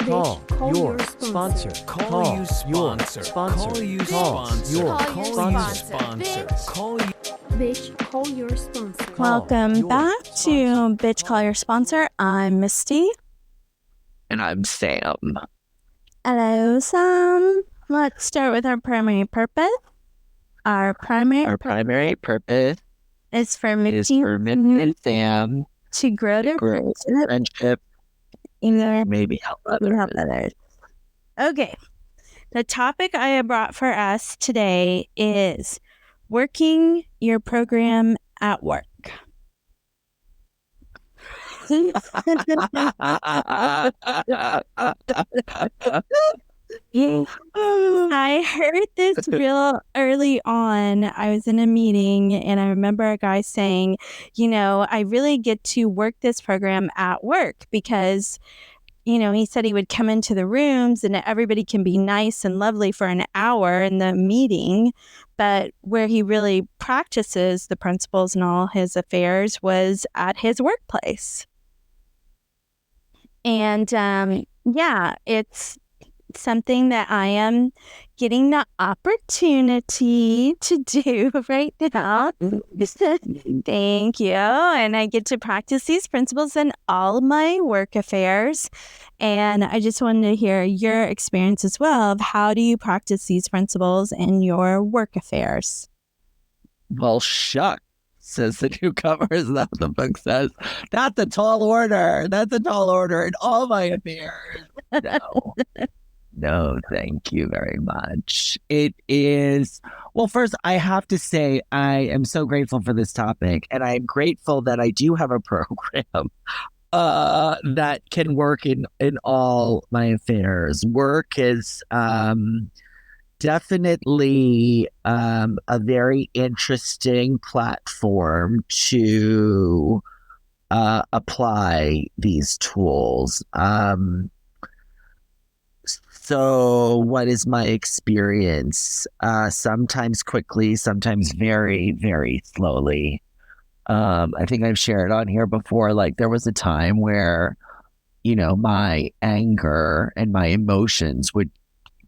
Call your sponsor. Call your sponsor. Call you Call sponsor. your Call you sponsor. sponsor. Call you. Bitch, call your sponsor. Welcome your back to Bitch Call Your Sponsor. I'm Misty. And I'm Sam. Hello, Sam. Let's start with our primary purpose. Our primary primary purpose is for is Misty for Mitt and Sam to grow their grow friendship, either maybe help to others. help others. Okay. The topic I have brought for us today is working your program at work. I heard this real early on. I was in a meeting and I remember a guy saying, I really get to work this program at work because, he said he would come into the rooms and everybody can be nice and lovely for an hour in the meeting. But where he really practices the principles and all his affairs was at his workplace. And it's something that I am getting the opportunity to do right now. Thank you. And I get to practice these principles in all my work affairs. And I just wanted to hear your experience as well of how do you practice these principles in your work affairs? Well, shuck, says the newcomer. Is that what the book says? That's a tall order. That's a tall order in all my affairs. No. No, thank you very much. It is, well, first, I have to say I am so grateful for this topic, and I'm grateful that I do have a program that can work in all my affairs. Work is definitely a very interesting platform to apply these tools. So what is my experience? Sometimes quickly, sometimes very, very slowly. I think I've shared on here before, like there was a time where, my anger and my emotions would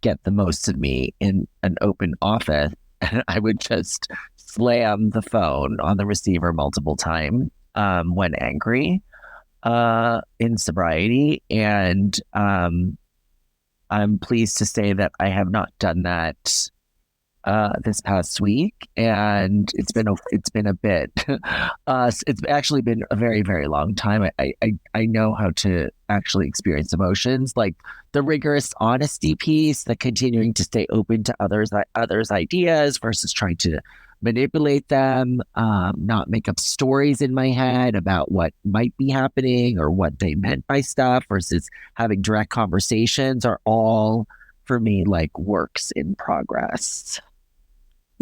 get the most of me in an open office. And I would just slam the phone on the receiver multiple times when angry in sobriety. And I'm pleased to say that I have not done that this past week, and it's been a bit. It's actually been a very, very long time. I know how to actually experience emotions, like the rigorous honesty piece, the continuing to stay open to others' ideas versus trying to manipulate them, not make up stories in my head about what might be happening or what they meant by stuff versus having direct conversations are all, for me, like works in progress.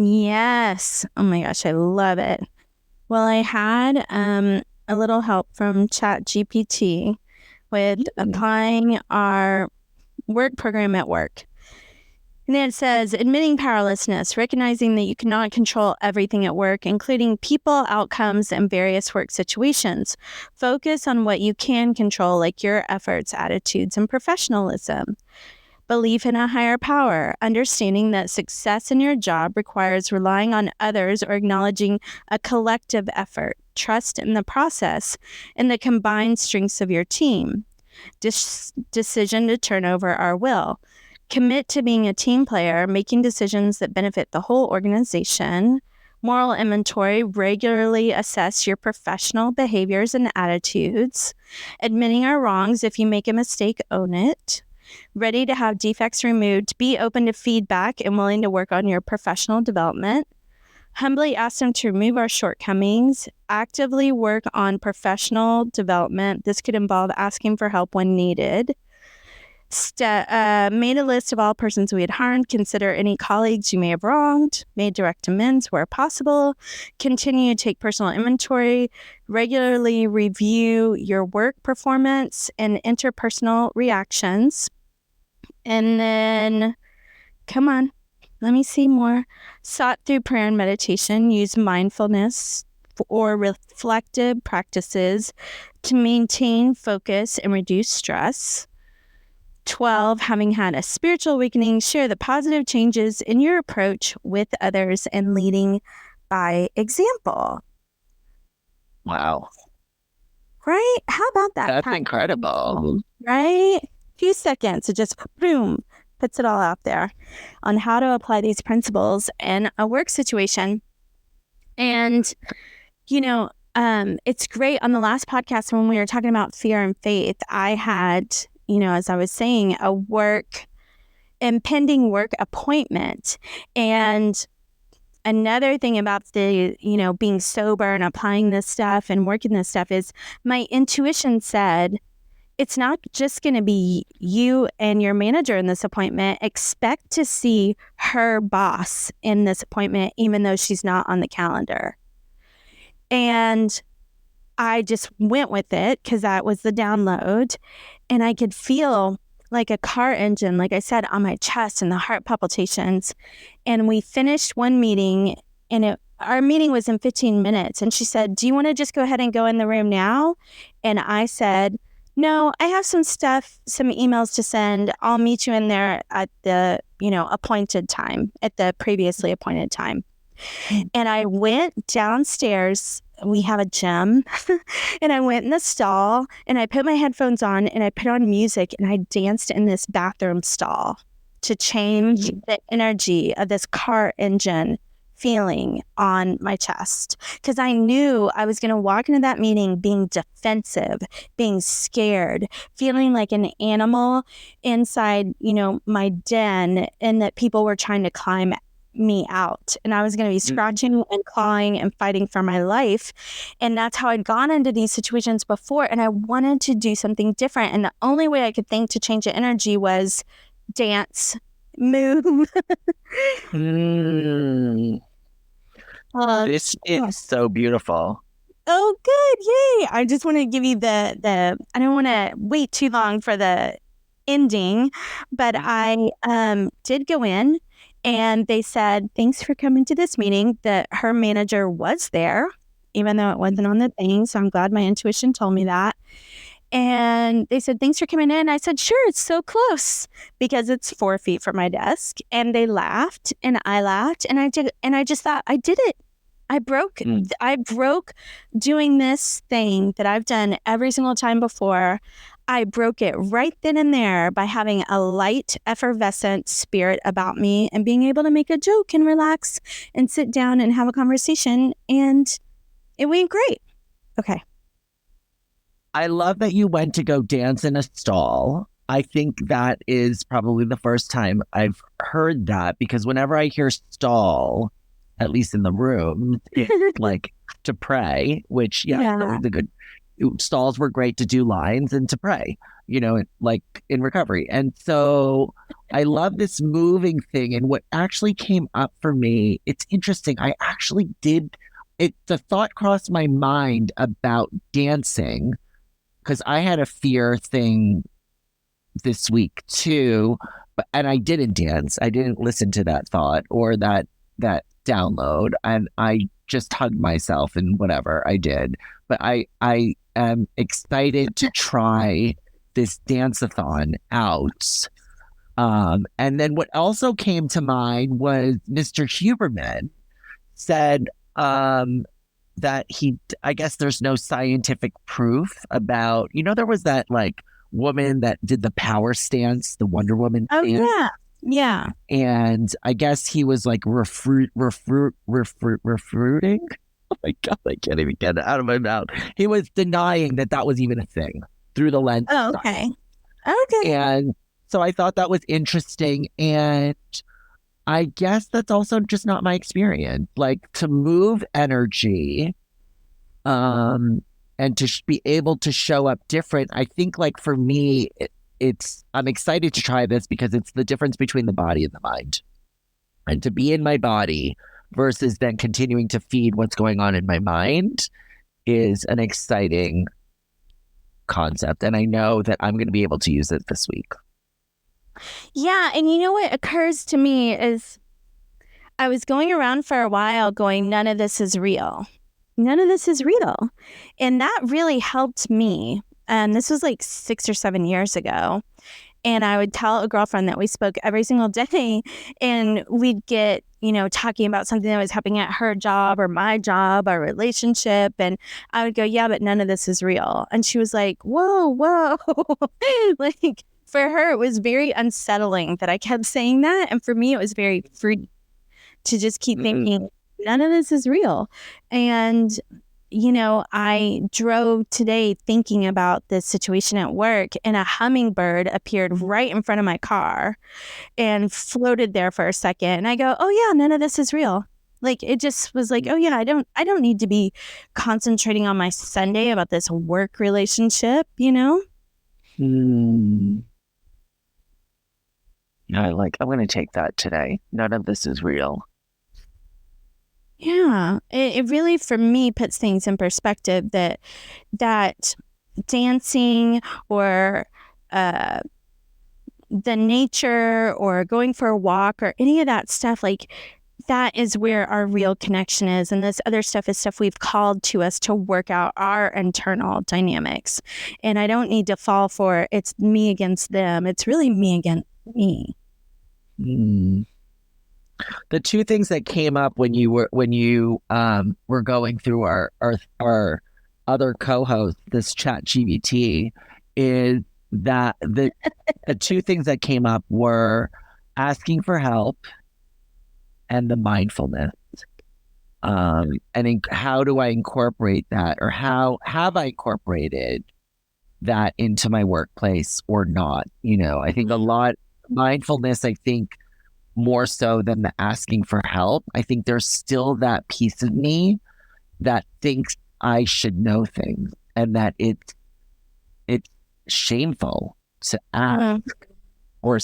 Yes. Oh my gosh, I love it. Well, I had a little help from ChatGPT with applying our work program at work. And then it says, admitting powerlessness, recognizing that you cannot control everything at work, including people, outcomes, and various work situations. Focus on what you can control, like your efforts, attitudes, and professionalism. Belief in a higher power, understanding that success in your job requires relying on others or acknowledging a collective effort. Trust in the process and the combined strengths of your team. Decision to turn over our will. Commit to being a team player, making decisions that benefit the whole organization. Moral inventory, regularly assess your professional behaviors and attitudes. Admitting our wrongs, if you make a mistake, own it. Ready to have defects removed, be open to feedback and willing to work on your professional development. Humbly ask them to remove our shortcomings. Actively work on professional development. This could involve asking for help when needed. Made a list of all persons we had harmed. Consider any colleagues you may have wronged. Made direct amends where possible. Continue to take personal inventory. Regularly review your work performance and interpersonal reactions. And then, come on, let me see more. Sought through prayer and meditation. Use mindfulness or reflective practices to maintain focus and reduce stress. 12, having had a spiritual awakening, share the positive changes in your approach with others and leading by example. Wow. Right? How about that? That's Kat? incredible. Right? Few seconds, it just boom, puts it all out there on how to apply these principles in a work situation. And, it's great. On the last podcast, when we were talking about fear and faith, I had, as I was saying, impending work appointment. And another thing about the, being sober and applying this stuff and working this stuff is my intuition said, it's not just going to be you and your manager in this appointment. Expect to see her boss in this appointment, even though she's not on the calendar. And I just went with it because that was the download. And I could feel like a car engine, like I said, on my chest and the heart palpitations. And we finished one meeting and our meeting was in 15 minutes. And she said, do you want to just go ahead and go in the room now? And I said, no, I have some stuff, some emails to send. I'll meet you in there at the, appointed time, at the previously appointed time. And I went downstairs. We have a gym. And I went in the stall and I put my headphones on and I put on music and I danced in this bathroom stall to change the energy of this car engine feeling on my chest. Because I knew I was going to walk into that meeting being defensive, being scared, feeling like an animal inside, my den, and that people were trying to climb me out. And I was going to be scratching and clawing and fighting for my life. And that's how I'd gone into these situations before. And I wanted to do something different. And the only way I could think to change the energy was dance, move. This is so beautiful. Oh, good. Yay. I just want to give you the I don't want to wait too long for the ending, but I did go in and they said, thanks for coming to this meeting. That her manager was there, even though it wasn't on the thing. So I'm glad my intuition told me that. And they said, thanks for coming in. I said, sure, it's so close because it's 4 feet from my desk. And they laughed and I laughed and I just thought I did it. I broke doing this thing that I've done every single time before. I broke it right then and there by having a light, effervescent spirit about me and being able to make a joke and relax and sit down and have a conversation. And it went great. Okay. I love that you went to go dance in a stall. I think that is probably the first time I've heard that, because whenever I hear stall, at least in the room, it's like to pray, which, the good stalls were great to do lines and to pray, like in recovery. And so I love this moving thing. And what actually came up for me, it's interesting. I actually the thought crossed my mind about dancing, because I had a fear thing this week too, and I didn't dance. I didn't listen to that thought or that download, and I just hugged myself and whatever I did. But I am excited to try this dance-a-thon out. And then what also came to mind was Mr. Huberman said that I guess there's no scientific proof about, there was that like woman that did the power stance, the Wonder Woman Oh, stance. yeah. Yeah. And I guess he was like refuting. Oh my God, I can't even get it out of my mouth. He was denying that was even a thing through the lens. Oh, okay. Okay. And so I thought that was interesting. And I guess that's also just not my experience. Like, to move energy and to be able to show up different. I think, like, for me, I'm excited to try this because it's the difference between the body and the mind. And to be in my body versus then continuing to feed what's going on in my mind is an exciting concept. And I know that I'm going to be able to use it this week. Yeah. And what occurs to me is I was going around for a while going, none of this is real. None of this is real. And that really helped me. And this was like 6 or 7 years ago. And I would tell a girlfriend that we spoke every single day, and we'd get, talking about something that was happening at her job or my job, our relationship. And I would go, yeah, but none of this is real. And she was like, whoa. Like, for her, it was very unsettling that I kept saying that. And for me, it was very free to just keep thinking, none of this is real. And I drove today thinking about this situation at work, and a hummingbird appeared right in front of my car and floated there for a second. And I go, oh yeah, none of this is real. Like, it just was like, oh yeah, I don't need to be concentrating on my Sunday about this work relationship, I'm going to take that today. None of this is real. Yeah, it really, for me, puts things in perspective that dancing or the nature or going for a walk or any of that stuff, like, that is where our real connection is. And this other stuff is stuff we've called to us to work out our internal dynamics. And I don't need to fall for it's me against them. It's really me against me. The two things that came up when you were going through our other co-host, this ChatGPT, is that the two things that came up were asking for help and the mindfulness. And how do I incorporate that, or how have I incorporated that into my workplace or not? I think a lot mindfulness, I think, more so than the asking for help. I think there's still that piece of me that thinks I should know things, and that it's shameful to ask or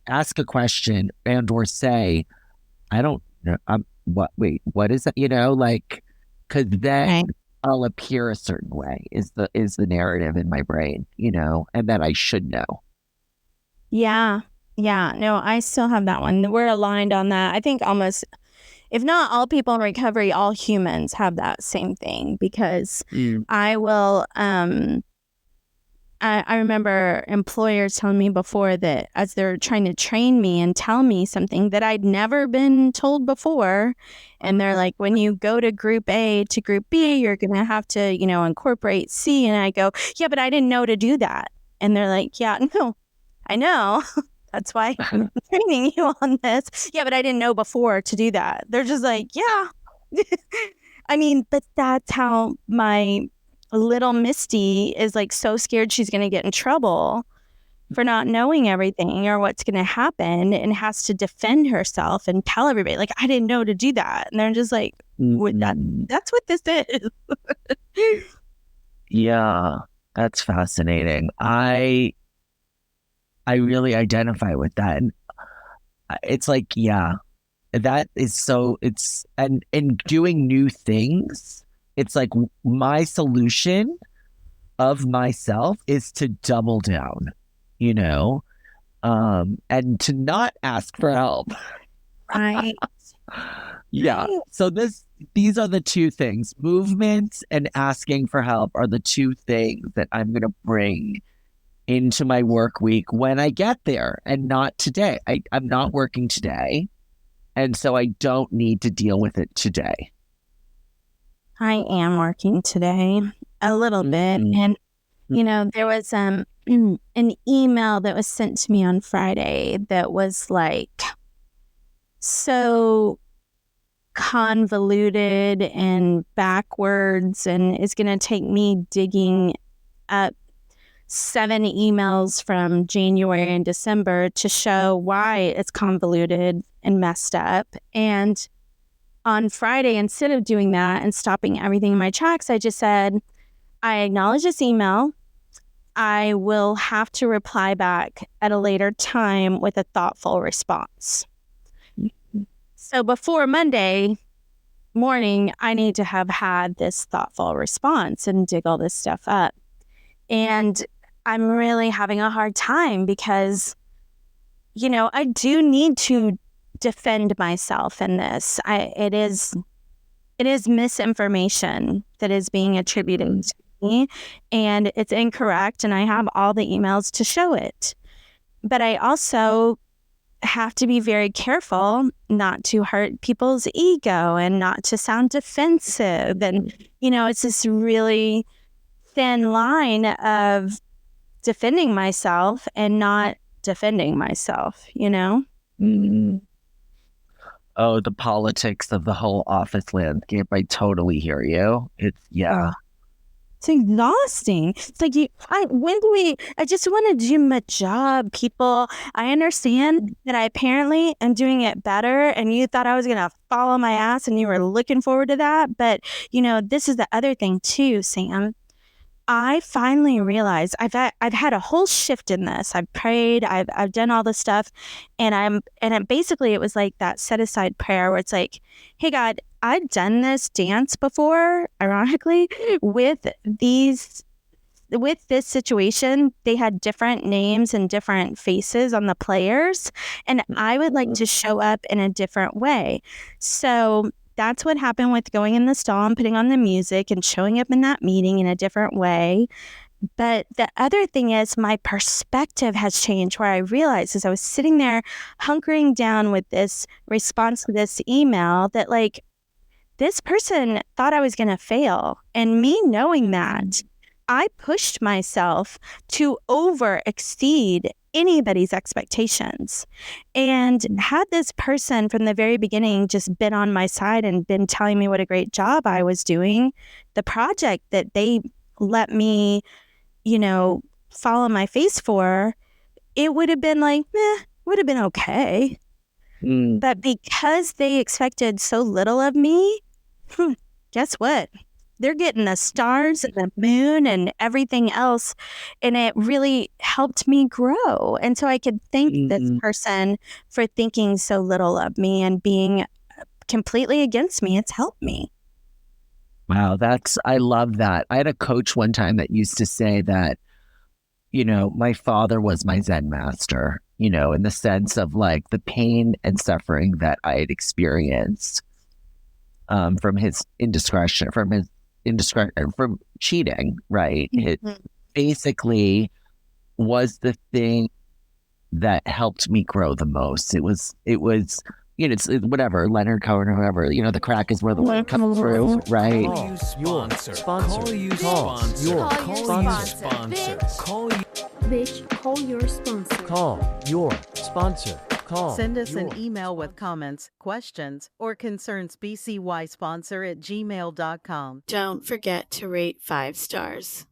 ask a question and or say, I don't know. What is that? Because then I'll appear a certain way is the narrative in my brain, and that I should know. Yeah, no, I still have that one. We're aligned on that. I think almost, if not all people in recovery, all humans have that same thing, because I will, I remember employers telling me before that as they're trying to train me and tell me something that I'd never been told before. And they're like, when you go to group A to group B, you're going to have to, incorporate C. And I go, yeah, but I didn't know to do that. And they're like, yeah, no, I know. That's why I'm training you on this. Yeah, but I didn't know before to do that. They're just like, yeah. I mean, but that's how my little Misty is, like, so scared she's going to get in trouble for not knowing everything or what's going to happen, and has to defend herself and tell everybody, like, I didn't know to do that. And they're just like, that's what this is. Yeah, that's fascinating. I really identify with that. And it's like, yeah, that is so, and doing new things, it's like my solution of myself is to double down, and to not ask for help. Right. Yeah. So these are the two things. Movement and asking for help are the two things that I'm going to bring into my work week when I get there, and not today. I'm not working today, and so I don't need to deal with it today. I am working today a little bit. And, there was an email that was sent to me on Friday that was like so convoluted and backwards, and is going to take me digging up 7 emails from January and December to show why it's convoluted and messed up. And on Friday, instead of doing that and stopping everything in my tracks, I just said, I acknowledge this email. I will have to reply back at a later time with a thoughtful response. So before Monday morning, I need to have had this thoughtful response and dig all this stuff up. And I'm really having a hard time because, I do need to defend myself in this. It is misinformation that is being attributed to me, and it's incorrect, and I have all the emails to show it. but I also have to be very careful not to hurt people's ego and not to sound defensive. And, it's this really thin line of defending myself and not defending myself, Mm. Oh, the politics of the whole office landscape. I totally hear you. Yeah. It's exhausting. It's like, I just want to do my job, people. I understand that I apparently am doing it better, and you thought I was going to follow my ass and you were looking forward to that. But, this is the other thing too, Sam. I finally realized I've had a whole shift in this. I've prayed, I've done all this stuff, and basically it was like that set aside prayer where it's like, hey God, I've done this dance before, ironically, with this situation. They had different names and different faces on the players, and I would like to show up in a different way. So that's what happened with going in the stall and putting on the music and showing up in that meeting in a different way. But the other thing is my perspective has changed, where I realized as I was sitting there hunkering down with this response to this email that like, this person thought I was going to fail. And me knowing that, I pushed myself to over exceed anybody's expectations. And had this person from the very beginning just been on my side and been telling me what a great job I was doing, the project that they let me, fall on my face for, it would have been like, would have been okay. But because they expected so little of me, guess what? They're getting the stars and the moon and everything else. And it really helped me grow. And so I could thank this person for thinking so little of me and being completely against me. It's helped me. Wow, I love that. I had a coach one time that used to say that, my father was my Zen master, in the sense of like the pain and suffering that I had experienced from his indiscretion, from cheating, right? It basically was the thing that helped me grow the most. It was, it's whatever, Leonard Cohen or whoever, the crack is where the light comes through, right? Call your sponsor. Call your sponsor. Bitch, call your sponsor. Call your sponsor. Call. Send us an your- email with comments, questions, or concerns bcysponsor@gmail.com. Don't forget to rate 5 stars.